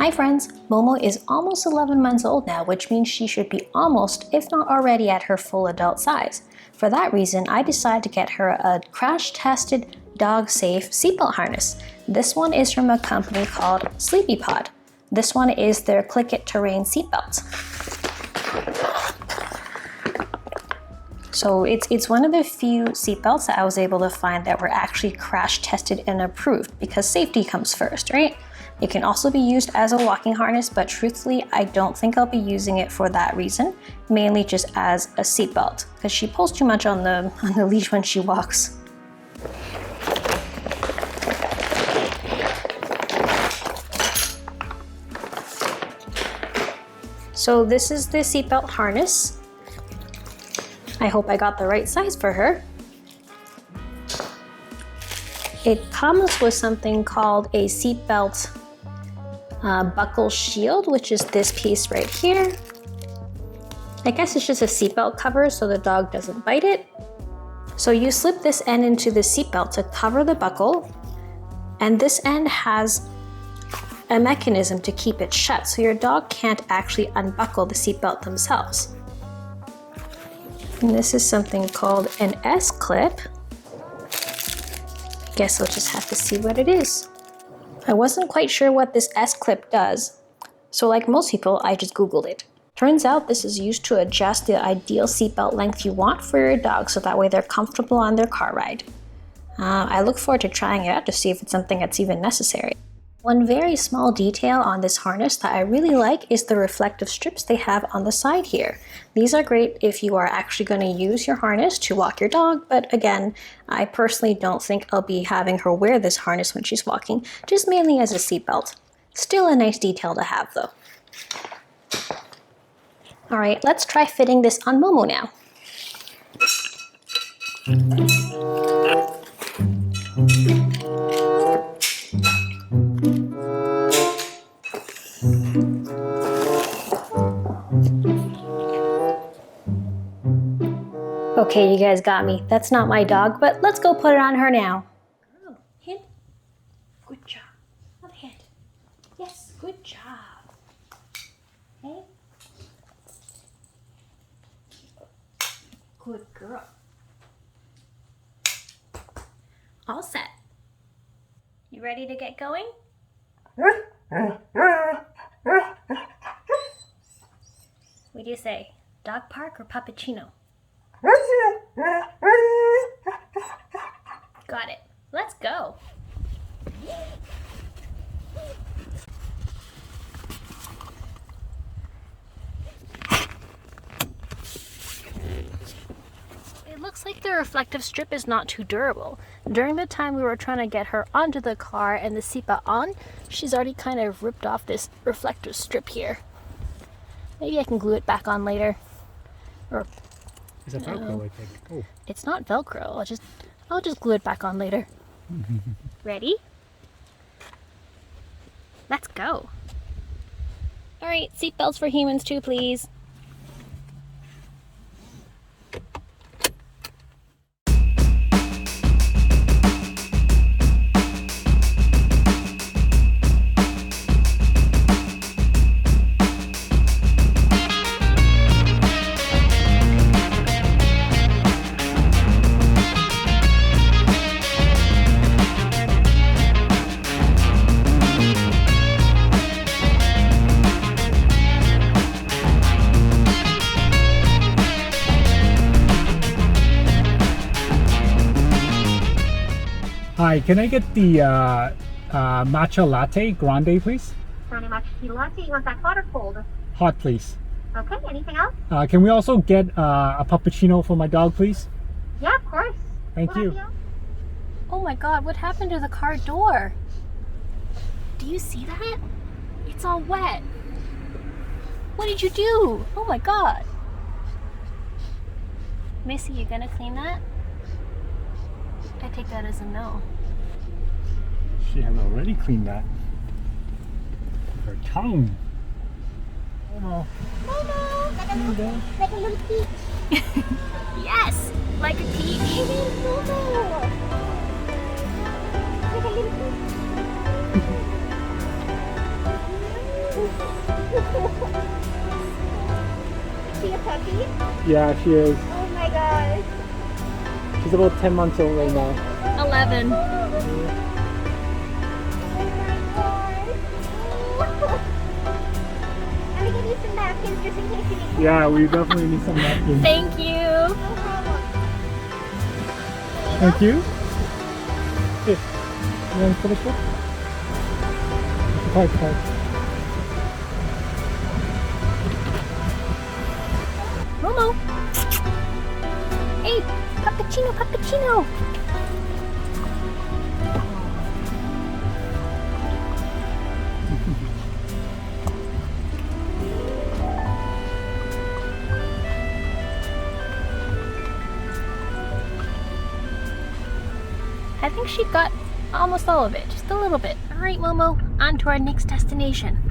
Hi friends, Momo is almost 11 months old now, which means she should be almost, if not already, at her full adult size. For that reason, I decided to get her a crash-tested, dog-safe seatbelt harness. This one is from a company called Sleepypod. This one is their clickit terrain seatbelt. So it's one of the few seatbelts that I was able to find that were actually crash-tested and approved, because safety comes first, right? It can also be used as a walking harness, but truthfully, I don't think I'll be using it for that reason, mainly just as a seatbelt, because she pulls too much on the leash when she walks. So this is the seatbelt harness. I hope I got the right size for her. It comes with something called a seatbelt buckle shield, which is this piece right here. I guess it's just a seatbelt cover so the dog doesn't bite it. So you slip this end into the seatbelt to cover the buckle, and this end has a mechanism to keep it shut so your dog can't actually unbuckle the seatbelt themselves. And this is something called an S-clip. Guess we'll just have to see what it is. I wasn't quite sure what this S-clip does, so like most people, I just Googled it. Turns out this is used to adjust the ideal seatbelt length you want for your dog so that way they're comfortable on their car ride. I look forward to trying it out to see if it's something that's even necessary. One very small detail on this harness that I really like is the reflective strips they have on the side here. These are great if you are actually going to use your harness to walk your dog, but again, I personally don't think I'll be having her wear this harness when she's walking, just mainly as a seatbelt. Still a nice detail to have though. Alright, let's try fitting this on Momo now. Okay, you guys got me. That's not my dog, but let's go put it on her now. Oh, hint. Good job. Another hint. Yes, good job. Okay. Good girl. All set. You ready to get going? What do you say? Dog park or puppuccino? Got it. Let's go. It looks like the reflective strip is not too durable. During the time we were trying to get her onto the car and the seatbelt on, she's already kind of ripped off this reflective strip here. Maybe I can glue it back on later. Or it's a Velcro, I think. Oh. It's not Velcro. I'll just glue it back on later. Ready? Let's go. All right, seatbelts for humans too, please. Hi, can I get the matcha latte grande, please? Grande matcha latte. You want that hot or cold? Hot, please. Okay, anything else? Can we also get a puppuccino for my dog, please? Yeah, of course. Thank you. Oh my god, what happened to the car door? Do you see that? It's all wet. What did you do? Oh my god. Missy, you gonna clean that? I take that as a no. She has already cleaned that. Her tongue. Momo. Momo! Like a little peach. Yes! Like a peach. Momo! Like a little peach. Yeah, she is. Oh my gosh. She's about 10 months old right now. 11. Oh my gosh. Let me give you some napkins just in case you need. Yeah, we definitely need some napkins. Thank you. No problem. Thank you. Here, you want to finish it? Park. Momo. Hey, cappuccino. I think she got almost all of it, just a little bit. All right, Momo, on to our next destination.